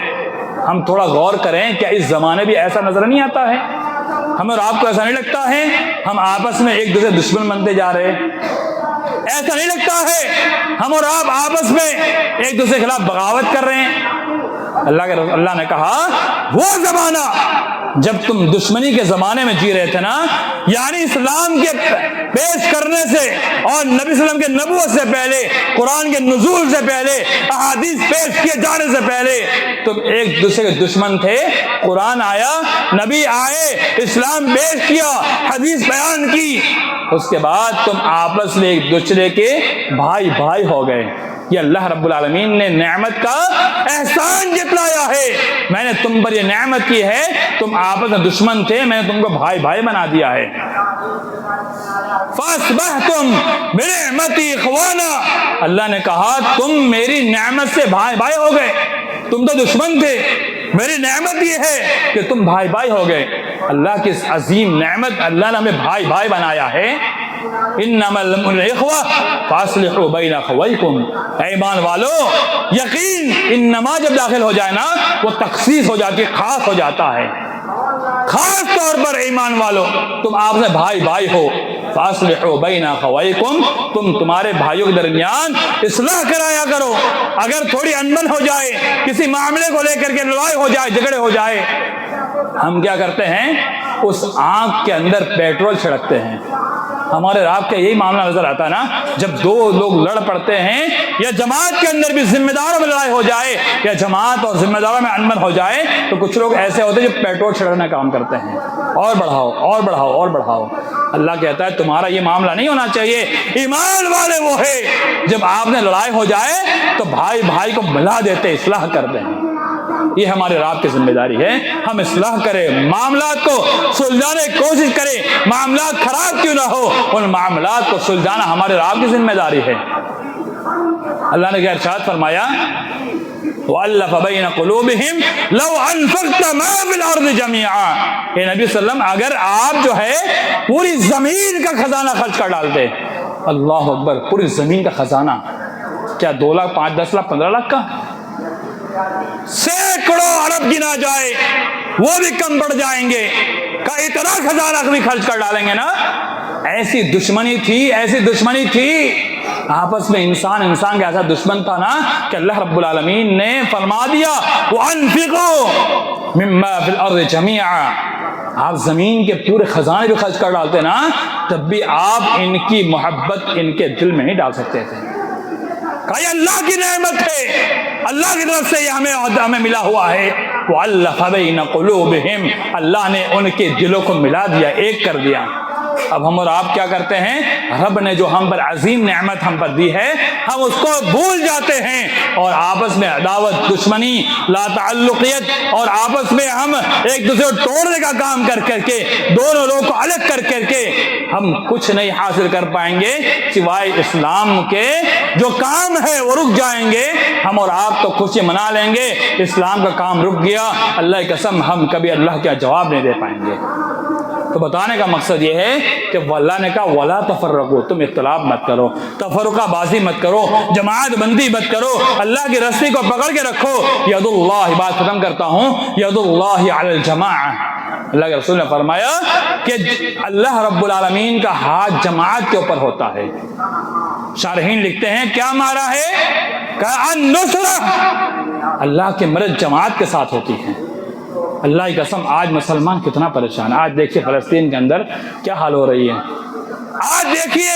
ہم تھوڑا غور کریں، کیا اس زمانے بھی ایسا نظر نہیں آتا ہے؟ ہمیں اور آپ کو ایسا نہیں لگتا ہے ہم آپس میں ایک دوسرے دشمن بنتے جا رہے ہیں؟ ایسا نہیں لگتا ہے ہم اور آپ آپس میں ایک دوسرے کے خلاف بغاوت کر رہے ہیں؟ اللہ نے کہا وہ زمانہ جب تم دشمنی کے زمانے میں جی رہے تھے نا، یعنی اسلام کے پیش کرنے سے اور نبی صلی اللہ علیہ وسلم کے نبوت سے پہلے، قرآن کے نزول سے پہلے، احادیث پیش کیے جانے سے پہلے تم ایک دوسرے کے دشمن تھے۔ قرآن آیا، نبی آئے، اسلام پیش کیا، حدیث بیان کی، اس کے بعد تم آپس میں ایک دوسرے کے بھائی بھائی ہو گئے۔ یہ اللہ رب العالمین نے نعمت کا احسان جتلایا ہے، میں نے تم پر یہ نعمت کی ہے، تم آپس میں دشمن تھے، میں نے تم کو بھائی بھائی بنا دیا ہے۔ فَأَصْبَحْتُمْ بِنِعْمَتِي إِخْوَانًا، اللہ نے کہا تم میری نعمت سے بھائی بھائی ہو گئے، تم تو دشمن تھے، میری نعمت یہ ہے کہ تم بھائی بھائی ہو گئے۔ اللہ کی اس عظیم نعمت، اللہ نے ہمیں بھائی بھائی بنایا ہے۔ انما المؤمنون اخوہ فاصلحوا بین اخویکم، اے ایمان والو یقین انما جب داخل ہو جائے نا وہ تخصیص ہو جاتی ہے، خاص ہو جاتا ہے، خاص طور پر ایمان والو تم آپ سے بھائی بھائی ہو۔ فاصلحوا بین اخویکم، تم تمہارے بھائیوں کے درمیان اصلاح کرایا کرو۔ اگر تھوڑی انبن ہو جائے، کسی معاملے کو لے کر کے لڑائی ہو جائے، جھگڑے ہو جائے، ہم کیا کرتے ہیں؟ اس آنکھ کے اندر پیٹرول چھڑکتے ہیں۔ ہمارے رات کا یہی معاملہ نظر آتا ہے نا، جب دو لوگ لڑ پڑتے ہیں یا جماعت کے اندر بھی ذمہ داروں میں لڑائی ہو جائے یا جماعت اور ذمہ داروں میں انبن ہو جائے تو کچھ لوگ ایسے ہوتے ہیں جو پیٹرول چھڑکنے کا کام کرتے ہیں، اور بڑھاؤ اور بڑھاؤ اور بڑھاؤ۔ اللہ کہتا ہے تمہارا یہ معاملہ نہیں ہونا چاہیے۔ ایمان والے وہ ہے جب آپ نے لڑائی ہو جائے تو بھائی بھائی کو ملا دیتے، اصلاح کرتے ہیں۔ یہ ہمارے رب کی ذمہ داری ہے، ہم اصلاح کریں، معاملات کو سلجھانے کی کوشش کریں، معاملات خراب کیوں نہ ہو ان معاملات کو سلجھانا ہمارے رب کی ذمہ داری ہے۔ اللہ نے کیا ارشاد فرمایا؟ وَأَلَّفَ بَيْنَ قُلُوبِهِمْ لَوْ أَنفَقْتَ مَا فِي الْأَرْضِ جَمِيعًا، اے نبی صلی اللہ علیہ وسلم اگر آپ جو ہے پوری زمین کا خزانہ خرچ کر ڈالتے، اللہ اکبر، پوری زمین کا خزانہ، کیا 2 لاکھ 5 10 لاکھ 15 لاکھ کا؟ سینکڑوں ارب گنا جائے وہ بھی کم پڑ جائیں گے، کا اتنا خزانہ بھی خرچ کر ڈالیں گے نا۔ ایسی دشمنی تھی، ایسی دشمنی تھی آپس میں، انسان کا ایسا دشمن تھا نا کہ اللہ رب العالمین نے فرما دیا وَأَنفِقُوا مِمَّا فِي الْأَرْضِ جَمِيعًا، آپ زمین کے پورے خزانے بھی خرچ کر ڈالتے نا تب بھی آپ ان کی محبت ان کے دل میں نہیں ڈال سکتے تھے۔ کہ اللہ کی نعمت ہے، اللہ کی طرف سے یہ ہمیں ملا ہوا ہے۔ وَأَلَّفَ بَيْنَ قُلُوبِهِمْ، اللہ نے ان کے دلوں کو ملا دیا، ایک کر دیا۔ اب ہم اور آپ کیا کرتے ہیں؟ رب نے جو ہم پر عظیم نعمت ہم پر دی ہے ہم اس کو بھول جاتے ہیں اور آپس میں عداوت، دشمنی، لا تعلقیت اور آپس میں ہم ایک دوسرے کو توڑنے کا کام کر کے دونوں لوگوں کو الگ کر کے ہم کچھ نہیں حاصل کر پائیں گے سوائے اسلام کے جو کام ہے وہ رک جائیں گے۔ ہم اور آپ تو خوشی منا لیں گے، اسلام کا کام رک گیا، اللہ کی قسم ہم کبھی اللہ کا جواب نہیں دے پائیں گے۔ تو بتانے کا مقصد یہ ہے کہ اللہ نے کہا وَلَا تَفَرَّقُوا، تم اختلاف مت کرو، تفرقہ بازی مت کرو، جماعت بندی مت کرو، اللہ کی رسی کو پکڑ کے رکھو۔ ید اللہ، بات ختم کرتا ہوں، ید اللہ علی الجماعہ، اللہ کے رسول نے فرمایا کہ اللہ رب العالمین کا ہاتھ جماعت کے اوپر ہوتا ہے۔ شارحین لکھتے ہیں کیا مارا ہے؟ کہ النصرہ، اللہ کی مدد جماعت کے ساتھ ہوتی ہے۔ اللہ کی قسم آج مسلمان کتنا پریشان ہے۔ آج دیکھیے فلسطین کے اندر کیا حال ہو رہی ہے۔ آج دیکھیے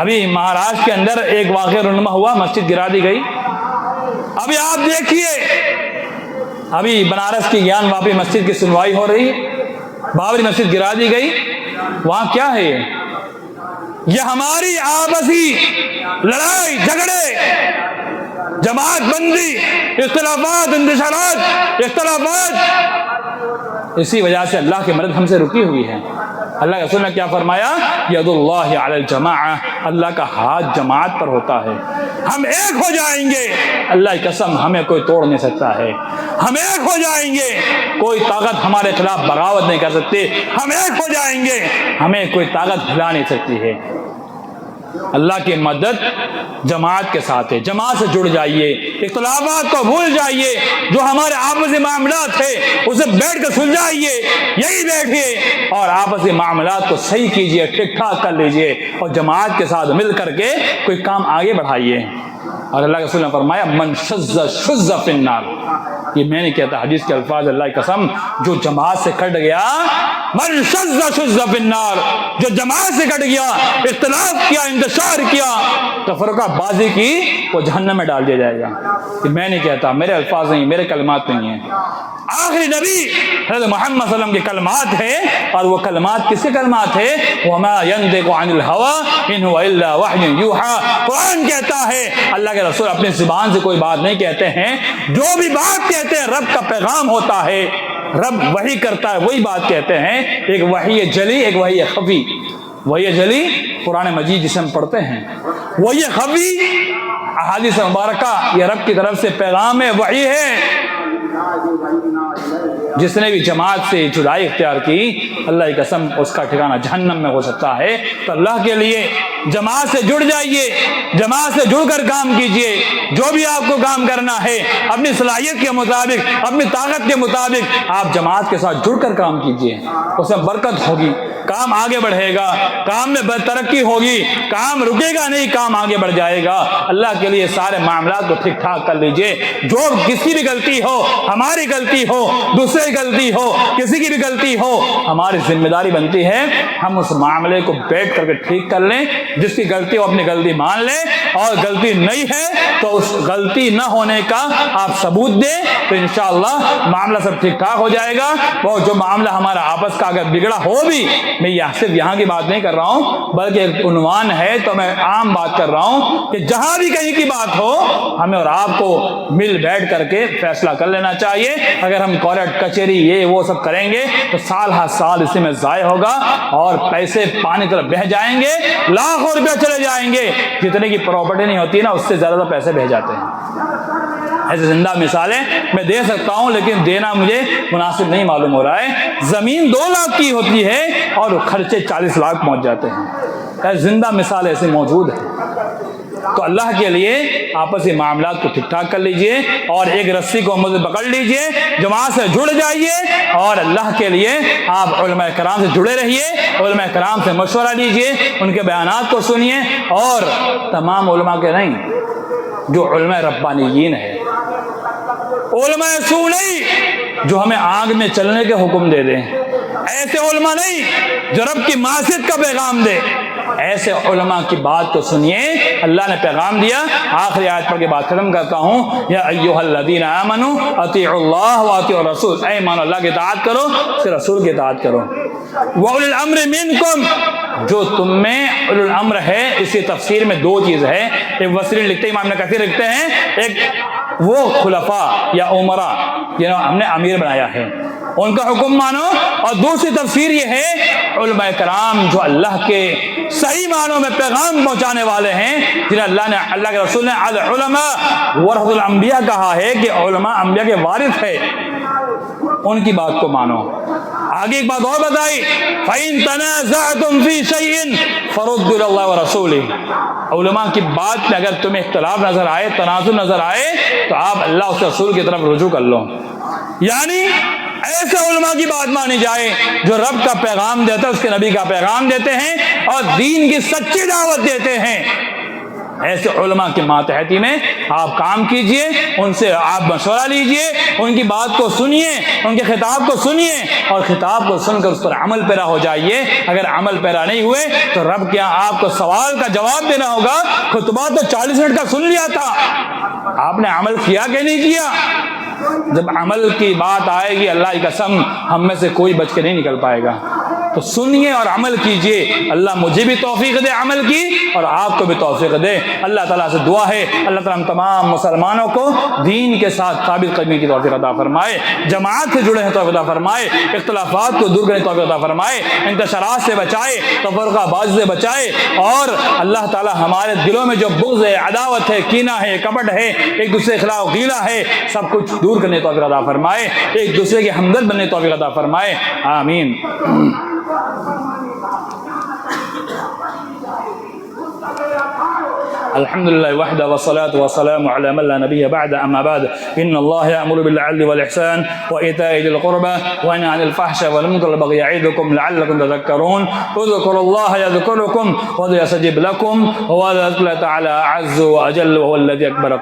ابھی مہاراشٹر کے اندر ایک واقعہ رونما ہوا، مسجد گرا دی گئی۔ ابھی آپ دیکھیے ابھی بنارس کی گیان واپی مسجد کی سنوائی ہو رہی، بابری مسجد گرا دی گئی۔ وہاں کیا ہے؟ یہ ہماری آپسی لڑائی جھگڑے، جماعت بندی، اختلافات، انتشارات، اختلافات، اسی وجہ سے اللہ کی مدد ہم سے رکی ہوئی ہے۔ اللہ کے رسول نے کیا فرمایا؟ ید اللہ علی الجماعہ، اللہ کا ہاتھ جماعت پر ہوتا ہے۔ ہم ایک ہو جائیں گے، اللہ کی قسم ہمیں کوئی توڑ نہیں سکتا ہے۔ ہم ایک ہو جائیں گے، کوئی طاقت ہمارے خلاف بغاوت نہیں کر سکتی۔ ہم ایک ہو جائیں گے، ہمیں کوئی طاقت ہلا نہیں سکتی ہے۔ اللہ کی مدد جماعت کے ساتھ ہے، جماعت سے جڑ جائیے، اختلافات کو بھول جائیے، جو ہمارے آپسی معاملات ہے اسے بیٹھ کر سلجھائیے، یہی بیٹھیے اور آپسی معاملات کو صحیح کیجیے، ٹھیک ٹھاک کر لیجیے اور جماعت کے ساتھ مل کر کے کوئی کام آگے بڑھائیے۔ اور اللہ کے رسول نے فرمایا من شذ شذ فی النار، یہ میں نہیں کہتا، حدیث کے الفاظ، اللہ کی قسم، جو جماعت سے کٹ گیا، من شذ شذ فی النار، جو جماعت سے کٹ گیا، اختلاف کیا، انتشار کیا، تفرقہ بازی کی، وہ جہنم میں ڈال دیا جائے گا۔ یہ میں نہیں کہتا، میرے الفاظ نہیں، میرے کلمات نہیں ہیں، آخری نبی حضرت محمد صلی اللہ علیہ وسلم کے کلمات ہیں، اور وہ کلمات کس کے کلمات ہیں؟ وَمَا يَنْطِقُ عَنِ الْهَوَىٰ إِنْ هُوَ إِلَّا وَحْيٌ يُوحَىٰ، قرآن کہتا ہے، اللہ کے رسول اپنی زبان سے کوئی بات نہیں کہتے ہیں، جو بھی بات کہتے ہیں رب کا پیغام ہوتا ہے، رب وحی کرتا ہے، وہی بات کہتے ہیں۔ ایک وحی جلی، ایک وحی خفی۔ وحی جلی قرآن مجید جسے ہم پڑھتے ہیں، وحی خفی احادیث مبارکہ، یہ رب کی طرف سے پیغام ہے، وحی ہے۔ جس نے بھی جماعت سے جدائی اختیار کی، اللہ کی قسم اس کا ٹھکانہ جہنم میں ہو سکتا ہے۔ تو اللہ کے لیے جماعت سے جڑ جائیے، جماعت سے جڑ کر کام کیجئے، جو بھی آپ کو کام کرنا ہے اپنی صلاحیت کے مطابق، اپنی طاقت کے مطابق آپ جماعت کے ساتھ جڑ کر کام کیجئے، اس میں برکت ہوگی، کام آگے بڑھے گا، کام میں ترقی ہوگی، کام رکے گا نہیں، کام آگے بڑھ جائے گا۔ اللہ کے لیے سارے معاملات کو ٹھیک ٹھاک کر لیجئے، جو کسی بھی غلطی ہو، ہماری غلطی ہو، دوسرے کی غلطی ہو، کسی کی بھی غلطی ہو، ہماری ذمہ داری بنتی ہے ہم اس معاملے کو بیٹھ کر کے ٹھیک کر لیں، جس کی غلطی ہو اپنی غلطی مان لیں، اور غلطی نہیں ہے تو اس غلطی نہ ہونے کا آپ ثبوت دیں، تو انشاءاللہ معاملہ سب ٹھیک ٹھاک ہو جائے گا۔ وہ جو معاملہ ہمارا آپس کا اگر بگڑا ہو بھی، میں صرف یہاں کی بات نہیں کر رہا ہوں بلکہ ایک عنوان ہے تو میں عام بات کر رہا ہوں کہ جہاں بھی کہیں کی بات ہو، ہمیں اور آپ کو مل بیٹھ کر کے فیصلہ کر لینا چاہیے۔ اگر ہم کورٹ کچہری یہ وہ سب کریں گے تو سال ہر سال اسی میں ضائع ہوگا اور پیسے پانی طرف بہہ جائیں گے، لاکھوں روپے چلے جائیں گے، جتنے کی پراپرٹی نہیں ہوتی نا اس سے زیادہ پیسے بہہ جاتے ہیں۔ ایسے زندہ مثالیں میں دے سکتا ہوں لیکن دینا مجھے مناسب نہیں معلوم ہو رہا ہے۔ زمین 2 لاکھ کی ہوتی ہے اور خرچے 40 لاکھ پہنچ جاتے ہیں۔ زندہ مثال ایسے موجود ہے۔ تو اللہ کے لیے آپسی معاملات کو ٹھیک ٹھاک کر لیجئے اور ایک رسی کو مجھے پکڑ لیجئے، جماعت سے جڑ جائیے اور اللہ کے لیے آپ علماء کرام سے جڑے رہیے، علماء کرام سے مشورہ لیجئے، ان کے بیانات کو سنیے، اور تمام علماء کے نہیں، جو علماء ربانیین ہے، علماء سو نہیں جو ہمیں آگ میں چلنے کے حکم دے دیں، ایسے علماء نہیں جو رب کی معصیت کا پیغام دے، ایسے علماء کی بات کو سنیے۔ اللہ نے پیغام دیا، آخری آیت پڑھ کے بات ختم کرتا ہوں، یا ایھا الذین آمنوا اطیعوا اللہ واطیعوا الرسول، اے ایمان اللہ کی اطاعت کرو، اس کے رسول کی اطاعت کرو، واولی الامر منکم، جو تم میں اولی الامر ہے۔ اس کی تفسیر میں 2 چیز ہے، ایک مفسرین لکھتے ہیں، امام ابن کثیر لکھتے ہیں، ایک وہ خلفاء یا عمراء جنہوں ہم نے امیر بنایا ہے ان کا حکم مانو، اور دوسری تفسیر یہ ہے علماء کرام جو اللہ کے صحیح معنوں میں پیغام پہنچانے والے ہیں، جنہیں اللہ کے رسول نے العلماء ورثۃ الانبیاء کہا ہے کہ علماء انبیاء کے وارث ہے، ان کی بات کو مانو۔ آگے ایک بات اور بتائی، فَإِن تَنَازَعْتُمْ فِي شَيْءٍ فَرُدُّوا إِلَى اللَّهِ وَرَسُولِهِ، علماء کی بات میں اگر تمہیں اختلاف نظر آئے، تنازع نظر آئے، تو آپ اللہ اس رسول کی طرف رجوع کر لو۔ یعنی ایسے علماء کی بات مانی جائے جو رب کا پیغام دیتے ہیں، اس کے نبی کا پیغام دیتے ہیں اور دین کی سچی دعوت دیتے ہیں، ایسے علماء کے ماتحتی میں آپ کام کیجئے، ان سے آپ مشورہ لیجئے، ان کی بات کو سنیے، ان کے خطاب کو سنیے اور خطاب کو سن کر اس پر عمل پیرا ہو جائیے۔ اگر عمل پیرا نہیں ہوئے تو رب کے یہاں آپ کو سوال کا جواب دینا ہوگا، خطبہ تو 40 منٹ کا سن لیا تھا، آپ نے عمل کیا کہ نہیں کیا؟ جب عمل کی بات آئے گی اللہ کی قسم ہم میں سے کوئی بچ کے نہیں نکل پائے گا۔ تو سنیے اور عمل کیجئے، اللہ مجھے بھی توفیق دے عمل کی اور آپ کو بھی توفیق دے۔ اللہ تعالیٰ سے دعا ہے اللہ تعالیٰ ہم تمام مسلمانوں کو دین کے ساتھ ثابت قدمی کی توفیق عطا فرمائے، جماعت سے جڑے ہیں توفیق عطا فرمائے، اختلافات کو دور کرنے توفیق عطا فرمائے، انتشارات سے بچائے، تفرقہ بازی سے بچائے، اور اللہ تعالیٰ ہمارے دلوں میں جو بغض ہے، عداوت ہے، کینہ ہے، کپٹ ہے، ایک دوسرے کے خلاف غیلہ ہے، سب کچھ دور کرنے توفیق عطا فرمائے، ایک دوسرے کے ہمدرد بننے توفیق عطا فرمائے، آمین۔ الحمد لله وحده والصلاة والسلام على من لا نبي بعد. أما بعد، إن الله يأمر بالعدل والإحسان وإيتاء ذي القربى وينهى عن الفحشاء والمنكر والبغي يعظكم لعلكم تذكرون. اذكروا الله يذكركم ويستجب لكم وذكر الله تعالى أعز وأجل وهو الذي أكبر